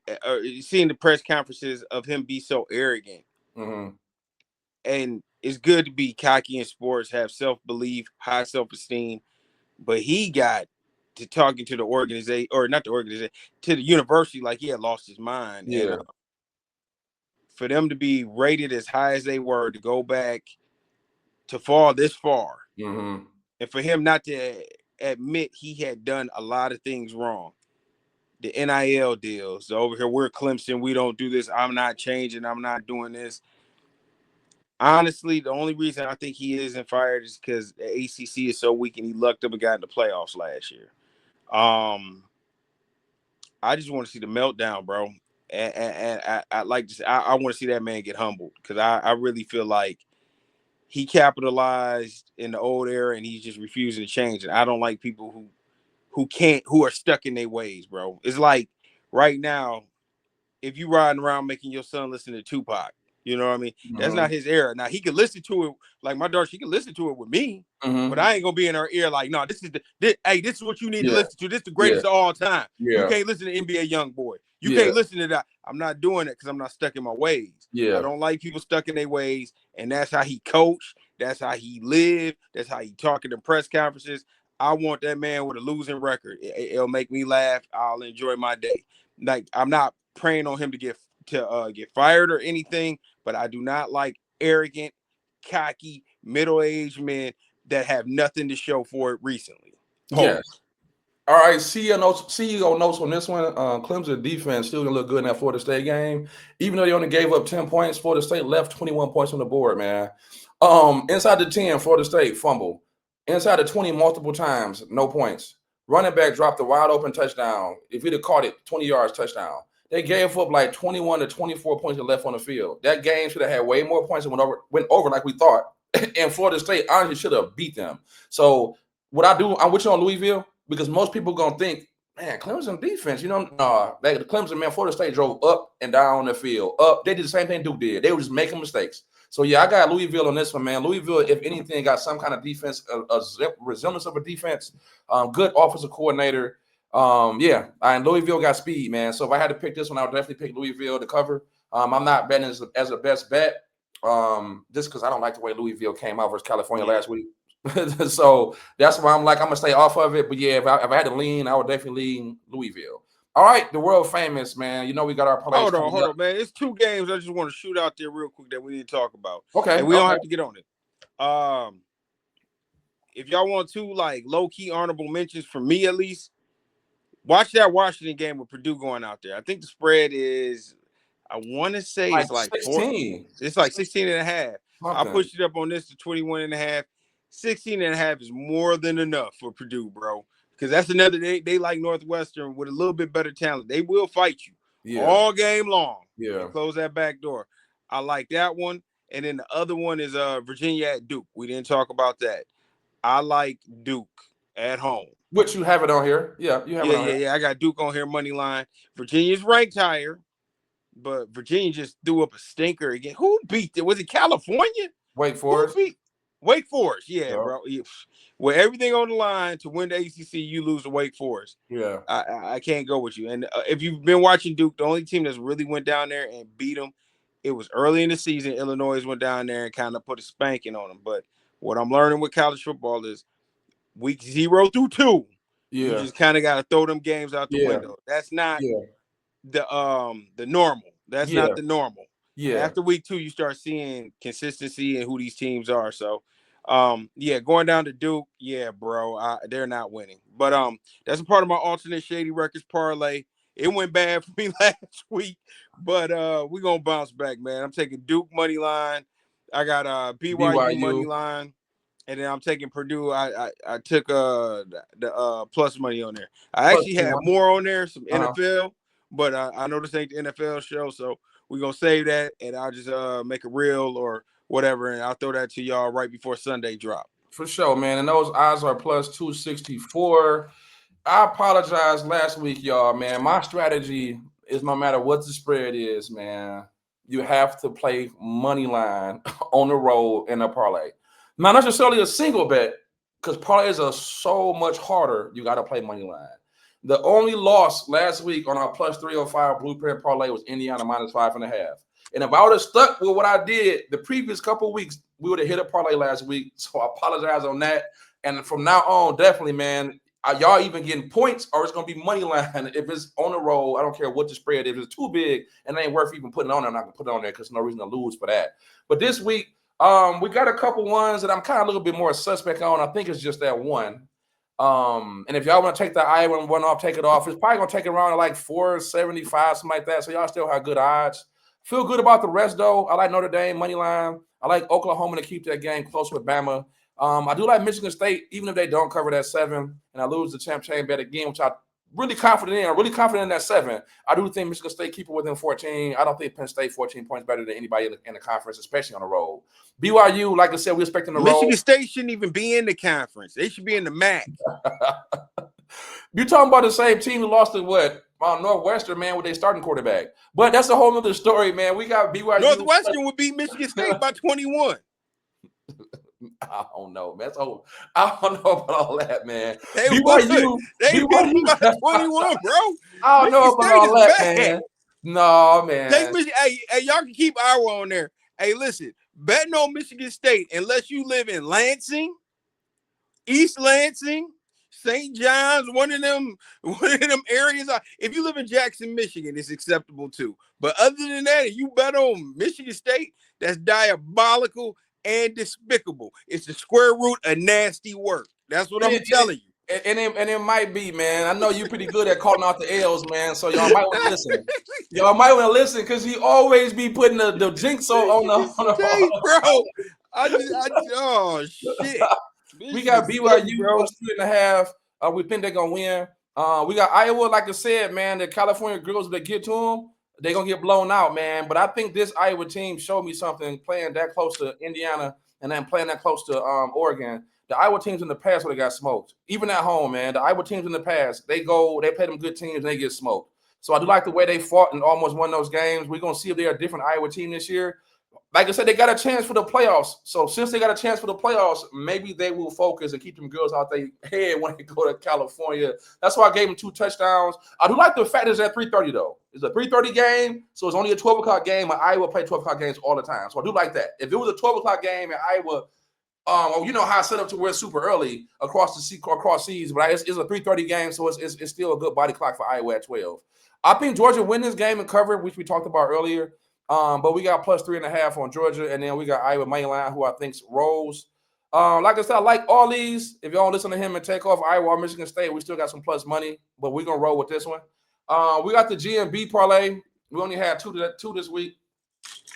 Seeing the press conferences of him be so arrogant. And it's good to be cocky in sports, have self-belief, high self-esteem. But he got to talking to the organization, or not the organization, to the university like he had lost his mind. Yeah. And for them to be rated as high as they were, to go back to fall this far, and for him not to admit he had done a lot of things wrong. The NIL deals over here, we're Clemson, we don't do this. I'm not changing. I'm not doing this. Honestly, the only reason I think he isn't fired is because the ACC is so weak and he lucked up and got in the playoffs last year. I just want to see the meltdown, bro. And I like to. I want to see that man get humbled because I really feel like he capitalized in the old era and he's just refusing to change. And I don't like people who are stuck in their ways, bro. It's like right now, if you riding around making your son listen to Tupac, you know what I mean? That's not his era. Now he can listen to it like my daughter. She can listen to it with me, but I ain't gonna be in her ear like, no, this is what you need to listen to. This is the greatest of all time. You can't listen to NBA YoungBoy. You can't listen to that. I'm not doing it because I'm not stuck in my ways. I don't like people stuck in their ways, and that's how he coached. That's how he lived. That's how he talk in the press conferences. I want that man with a losing record. It'll make me laugh. I'll enjoy my day. Like I'm not praying on him to get fired or anything, but I do not like arrogant, cocky, middle-aged men that have nothing to show for it recently. Yes. All right, CEO notes on this one. Clemson defense still gonna look good in that Florida State game, even though they only gave up 10 points. Florida State left 21 points on the board, man. Inside the 10, Florida State fumble. Inside the 20 multiple times, no points. Running back dropped a wide open touchdown. If he'd have caught it, 20 yards touchdown. They gave up like 21 to 24 points left on the field. That game should have had way more points and went over like we thought. And Florida State honestly should have beat them. So what I do, I'm with you on Louisville because most people gonna think, man, Clemson defense, the Clemson, man, Florida State drove up and down the field. They did the same thing Duke did. They were just making mistakes. So yeah, I got Louisville on this one, man. Louisville, if anything, got some kind of defense, a resemblance of a defense. Good offensive coordinator. And Louisville got speed, man. So if I had to pick this one, I would definitely pick Louisville to cover. I'm not betting as a best bet, just because I don't like the way Louisville came out versus California last week. So that's why I'm gonna stay off of it. But yeah, if I had to lean, I would definitely lean Louisville. All right, the world famous, man. We got our parlays. Hold on, man. It's two games I just want to shoot out there real quick that we need to talk about. Okay, and we don't have to get on it. If y'all want two like low key honorable mentions for me at least, watch that Washington game with Purdue going out there. I think the spread is, I want to say it's like 16. It's like 16 and a half. Something. I pushed it up on this to 21 and a half. 16 and a half is more than enough for Purdue, bro. Because that's another, they like Northwestern with a little bit better talent. They will fight you all game long. Close that back door. I like that one. And then the other one is Virginia at Duke. We didn't talk about that. I like Duke at home. Which you have it on here. Yeah, you have it on here. Yeah. I got Duke on here, money line. Virginia's ranked higher, but Virginia just threw up a stinker again. Who beat it? Was it California? Wake Forest. Wake Forest, bro. With everything on the line to win the ACC, you lose to Wake Forest. Yeah, I can't go with you. And if you've been watching Duke, the only team that's really went down there and beat them, it was early in the season. Illinois went down there and kind of put a spanking on them. But what I'm learning with college football is week 0 through 2, you just kind of got to throw them games out the window. That's not the normal. That's not the normal. After week 2, you start seeing consistency and who these teams are. So, going down to Duke, bro, they're not winning. But that's a part of my alternate Shady Records parlay. It went bad for me last week, but we're going to bounce back, man. I'm taking Duke money line. I got BYU money line. And then I'm taking Purdue. I took the plus money on there. I actually had more on there, some NFL, but I know this ain't the NFL show, so we're going to save that, and I'll just make a reel or whatever, and I'll throw that to y'all right before Sunday drop. For sure, man. And those odds are plus 264. I apologize last week, y'all, man. My strategy is no matter what the spread is, man, you have to play money line on the road in a parlay. Not necessarily a single bet, because parlays are so much harder. You got to play money line. The only loss last week on our plus 305 blueprint parlay was Indiana minus 5.5. And if I would have stuck with what I did the previous couple of weeks, we would have hit a parlay last week. So I apologize on that. And from now on, definitely, man, y'all even getting points or it's going to be money line. If it's on the road, I don't care what the spread is. If it's too big and it ain't worth even putting on there, I'm not going to put it on there because there's no reason to lose for that. But this week, we got a couple ones that I'm kind of a little bit more suspect on. I think it's just that one. And if y'all want to take the Iowa one off, take it off. It's probably going to take it around to like 475, something like that. So y'all still have good odds. Feel good about the rest, though. I like Notre Dame, money line. I like Oklahoma to keep that game close with Bama. I do like Michigan State, even if they don't cover that 7, and I lose the champ chain bet again, which I really confident in that 7. I do think Michigan State keep it within 14. I don't think Penn State 14 points better than anybody in the conference, especially on the road. BYU, like I said, we're expecting the road. Michigan State shouldn't even be in the conference. They should be in the MAC. You're talking about the same team who lost to what? Northwestern, man, with their starting quarterback. But that's a whole other story, man. We got BYU. Northwestern would beat Michigan State by 21. I don't know, man. I don't know about all that, man. They beat them by 21, bro. I don't know about all that, man. No, man. Hey, y'all can keep Iowa on there. Hey, listen, betting on Michigan State, unless you live in Lansing, East Lansing, St. John's, one of them areas. If you live in Jackson, Michigan, it's acceptable too. But other than that, if you bet on Michigan State, that's diabolical and despicable. It's the square root of nasty work. That's what I'm telling you. And it might be, man. I know you're pretty good at calling out the L's, man. So y'all might want to listen. Y'all might want to listen because he always be putting the jinx on the bro. Oh shit. We got BYU plus 3.5. We think they're gonna win. We got Iowa, like I said, man. The California girls, if they get to them, they're gonna get blown out, man. But I think this Iowa team showed me something playing that close to Indiana and then playing that close to Oregon. The Iowa teams in the past where they got smoked, even at home, man. The Iowa teams in the past, they play them good teams and they get smoked. So I do like the way they fought and almost won those games. We're gonna see if they're a different Iowa team this year. Like I said, they got a chance for the playoffs. So since they got a chance for the playoffs, maybe they will focus and keep them girls out their head when they go to California. That's why I gave them 2 touchdowns. I do like the fact that it's at 3:30 though. It's a 3:30 game, so it's only a 12 o'clock game. And Iowa play 12 o'clock games all the time, so I do like that. If it was a 12 o'clock game in Iowa, you know how I set up to where it's super early across seas, but it's a 3:30 game, so it's still a good body clock for Iowa at 12. I think Georgia win this game and cover, which we talked about earlier. But we got plus 3.5 on Georgia, and then we got Iowa money line, who I think's rolls. Like I said, I like all these. If y'all listen to him and take off Iowa or Michigan State, we still got some plus money, but we're gonna roll with this one. We got the GMB parlay. We only had two this week.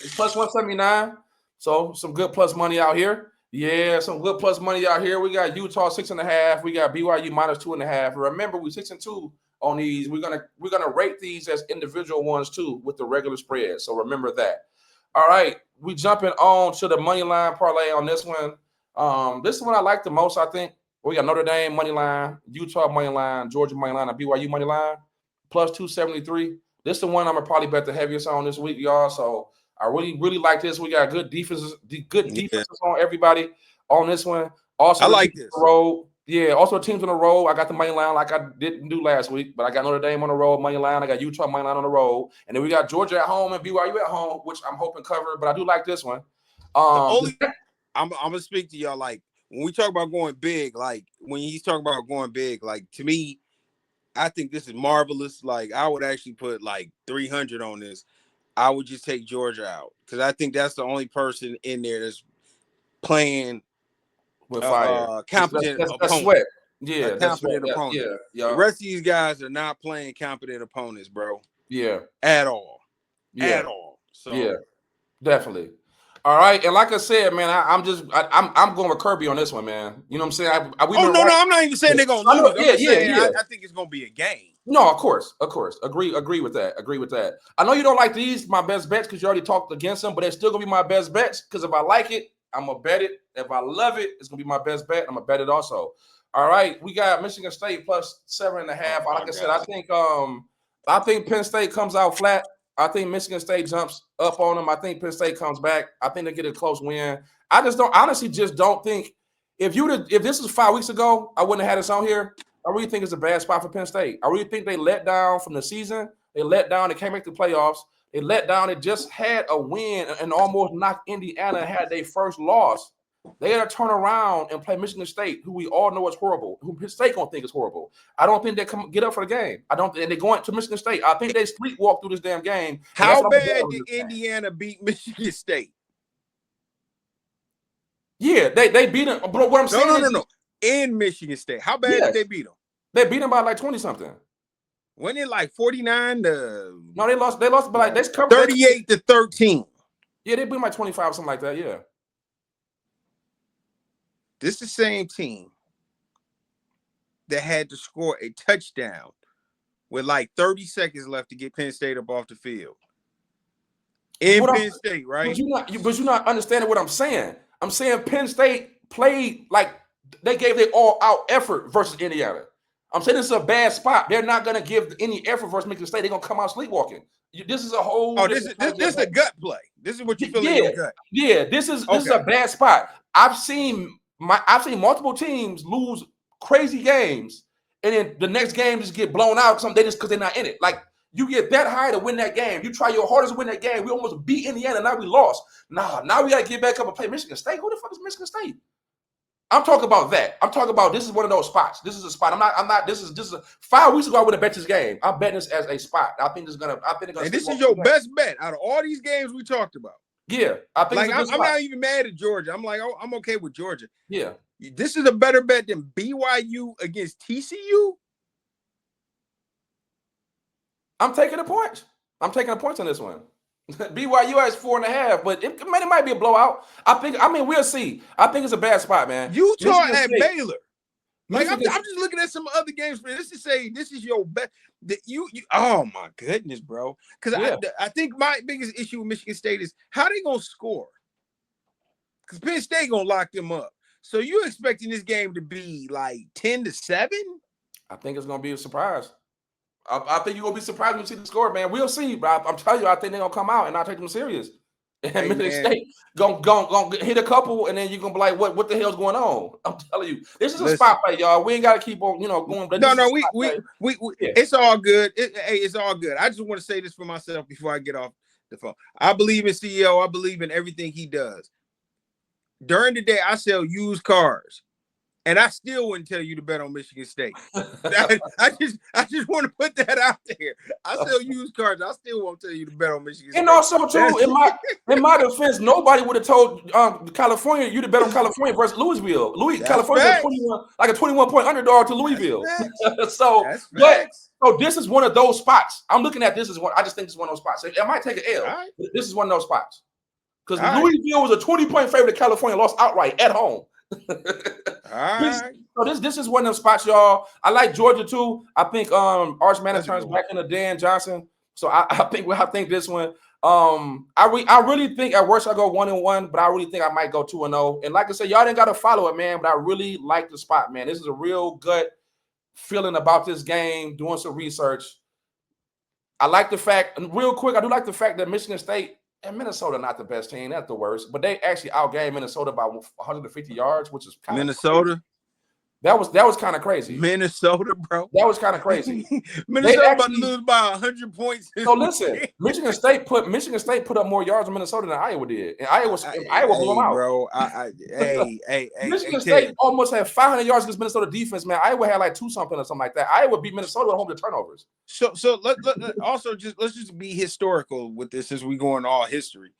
It's plus 179, so some good plus money out here. Yeah, some good plus money out here. We got Utah 6.5. We got BYU minus 2.5. Remember, we 6-2 on these. We're gonna rate these as individual ones too with the regular spread. So remember that. All right, we jumping on to the money line parlay on this one. This one I like the most. I think we got Notre Dame money line, Utah money line, Georgia money line, and BYU money line plus 273. This is the one I'm gonna probably bet the heaviest on this week, y'all. So I really like this. We got good defenses on everybody on this one. Also, I like this. Road. Yeah, also teams on the road. I got the money line like I didn't do last week, but I got Notre Dame on the road, money line. I got Utah money line on the road. And then we got Georgia at home and BYU at home, which I'm hoping cover, but I do like this one. I'm going to speak to y'all, like, when we talk about going big, like, when he's talking about going big, like, to me, I think this is marvelous. Like, I would actually put, like, 300 on this. I would just take Georgia out because I think that's the only person in there that's playing with fire, competent opponent. That's sweat. Yeah, competent opponent. Yeah. The rest of these guys are not playing competent opponents, bro. Yeah, at all. Yeah. At all. So yeah, definitely. All right, and like I said, man, I'm going with Kirby on this one, man. You know what I'm saying? I'm not even saying they're gonna lose. I think it's gonna be a game. No, of course. Agree with that. I know you don't like these, my best bets, because you already talked against them, but they're still gonna be my best bets. Because if I like it, I'm gonna bet it. If I love it, it's gonna be my best bet. I'm gonna bet it also. All right, we got Michigan State plus 7.5. Like I said, I think Penn State comes out flat. I think Michigan State jumps up on them. I think Penn State comes back. I think they get a close win. I honestly don't think if this was 5 weeks ago, I wouldn't have had this on here. I really think it's a bad spot for Penn State. I really think they let down from the season. They let down. They can't make the playoffs. They let down. They just had a win and almost knocked Indiana and had their first loss. They got to turn around and play Michigan State, who we all know is horrible, who Penn State gonna think is horrible. I don't think they get up for the game. And they're going to Michigan State. I think they sleepwalk through this damn game. How bad did Indiana beat Michigan State? Yeah, they beat them. But what I'm saying No. In Michigan State, how bad did they beat them? They beat them by like 20 something. Wasn't it like 49 to? No, they lost. They lost by like 38 to 13. Yeah, they beat them by 25, something like that. Yeah. This is the same team that had to score a touchdown with like 30 seconds left to get Penn State up off the field. In Penn State, right? But you're not understanding what I'm saying. I'm saying Penn State played like they gave their all-out effort versus Indiana. I'm saying this is a bad spot. They're not going to give any effort versus Michigan State. They're going to come out sleepwalking. This is a whole. Oh, this is a gut play. This is what you feel in your gut. Yeah, this is a bad spot. I've seen multiple teams lose crazy games, and then the next game just get blown out. Because they're not in it. Like you get that high to win that game. You try your hardest to win that game. We almost beat Indiana. Now we lost. Now we got to get back up and play Michigan State. Who the fuck is Michigan State? I'm talking about that. I'm talking about this is one of those spots. This is a spot. I'm not. This is 5 weeks ago I would have bet this game. I'm betting this as a spot. I think it's gonna. And this is your best bet out of all these games we talked about. Yeah, I think. Like I'm not even mad at Georgia. I'm like, oh, I'm okay with Georgia. Yeah, this is a better bet than BYU against TCU. I'm taking the points. I'm taking the points on this one. BYU has 4.5, but it might be a blowout. We'll see. I think it's a bad spot, man. Utah at Baylor. Like I'm just looking at some other games. This is your bet. You oh my goodness, bro. Because I think my biggest issue with Michigan State is how they gonna score. Because Penn State gonna lock them up. So you expecting this game to be like 10-7? I think it's gonna be a surprise. I think you're going to be surprised when you see the score, man. We'll see, but I'm telling you, I think they're going to come out and I'll take them serious. And Michigan State going to hit a couple, and then you're going to be like, what the hell's going on? I'm telling you. This is a spotlight, y'all. We ain't got to keep on, going. No, it's all good. It's all good. I just want to say this for myself before I get off the phone. I believe in CEO. I believe in everything he does. During the day, I sell used cars. And I still wouldn't tell you to bet on Michigan State. I just want to put that out there. I sell used cars. I still won't tell you to bet on Michigan State. And also, too, in my defense, nobody would have told California you to bet on California versus Louisville. California like a 21-point underdog to Louisville. So this is one of those spots. I'm looking at this as one. I just think it's one of those spots. It might take an L. Right. This is one of those spots because Louisville was a 20-point favorite. California lost outright at home. This is one of them spots, y'all. I like Georgia too. I think Arch Manning turns back into Dan Johnson. So I think this one. I really think at worst I go 1-1, but I really think I might go 2-0. And like I said, y'all didn't got to follow it, man. But I really like the spot, man. This is a real gut feeling about this game. Doing some research. I like the fact, and real quick, I do like the fact that Michigan State and Minnesota not the best team. That's the worst. But they actually outgained Minnesota by 150 yards, which is kind of Minnesota. Crazy. That was kind of crazy. Minnesota, bro. That was kind of crazy. Minnesota about to lose by 100 points. So listen, Michigan State put up more yards than Minnesota than Iowa did, and Iowa blew them out, bro. Michigan State almost had 500 yards against Minnesota defense, man. Iowa had like 2-something or something like that. Iowa beat Minnesota at home to turnovers. So let's just be historical with this as we go in all history.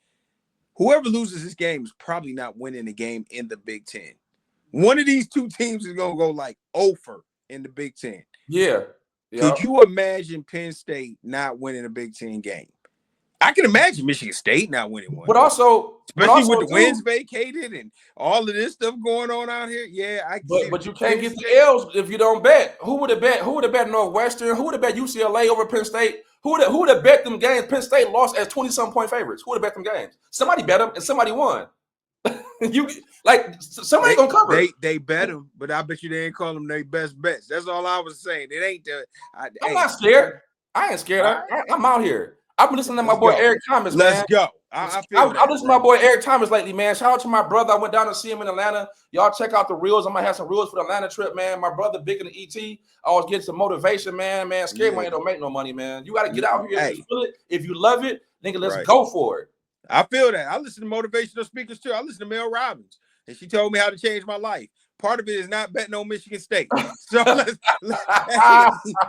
Whoever loses this game is probably not winning the game in the Big Ten. One of these two teams is gonna go like over in the Big Ten. Yeah. Could you imagine Penn State not winning a Big Ten game? I can imagine Michigan State not winning one. But also, especially with the wins vacated and all of this stuff going on out here. Yeah, I get but you can't get the L's if you don't bet. Who would have bet Northwestern? Who would have bet UCLA over Penn State? Who would have bet them games? Penn State lost as 20-some point favorites. Who would have bet them games? Somebody bet them and somebody won. Somebody gonna cover. They bet them, but I bet you they ain't call them their best bets. That's all I was saying. It ain't the. I'm not scared. I ain't scared. I'm out here. I've been listening to my boy Eric Thomas. Let's go. I listened to my boy Eric Thomas lately, man. Shout out to my brother. I went down to see him in Atlanta. Y'all check out the reels. I might have some reels for the Atlanta trip, man. My brother big in the ET. I always get some motivation, man. Scared money don't make no money, man. You got to get out here and feel it. If you love it, nigga, let's go for it. I feel that. I listen to motivational speakers too. I listen to Mel Robbins, and she told me how to change my life. Part of it is not betting on Michigan State. So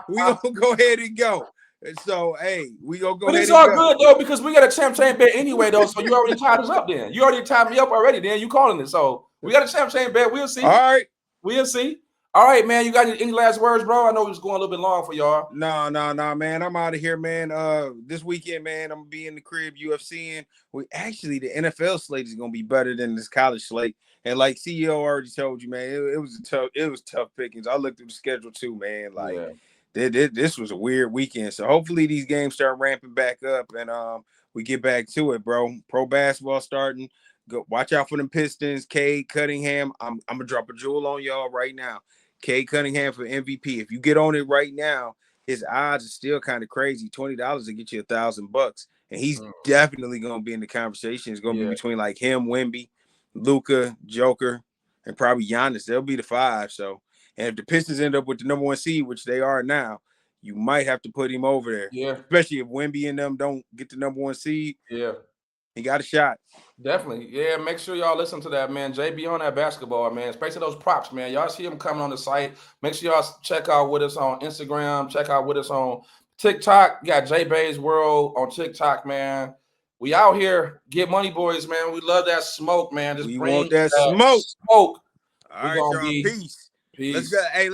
we gonna go ahead and go. And so, we gonna go. But ahead it's all good though because we got a champ bet anyway though. So you already tied us up. Then you already tied me up already. Then you calling it. So we got a champ bet. We'll see. All right, we'll see. All right, man. You got any last words, bro? I know it was going a little bit long for y'all. No, man. I'm out of here, man. This weekend, man, I'm gonna be in the crib UFCing. The NFL slate is gonna be better than this college slate. And like CEO already told you, man, it was tough pickings. I looked through the schedule too, man. this was a weird weekend. So hopefully these games start ramping back up and we get back to it, bro. Pro basketball starting. Go watch out for them Pistons. Cade Cunningham. I'm gonna drop a jewel on y'all right now. Cade Cunningham for MVP. If you get on it right now, his odds are still kind of crazy. $20 to get you $1,000, and he's definitely gonna be in the conversation. It's gonna be between like him, Wemby, Luka, Joker, and probably Giannis. They'll be the 5. So, and if the Pistons end up with the number 1 seed, which they are now, you might have to put him over there. Yeah. Especially if Wemby and them don't get the number 1 seed. Yeah. He got a shot. Definitely. Yeah, make sure y'all listen to that, man. JB on that basketball, man. Especially those props, man. Y'all see him coming on the site. Make sure y'all check out with us on Instagram. Check out with us on TikTok. You got J Bay's World on TikTok, man. We out here. Get money, boys, man. We love that smoke, man. Just We bring want that smoke. Smoke. All right, y'all. Peace. Peace. Let's go. Hey,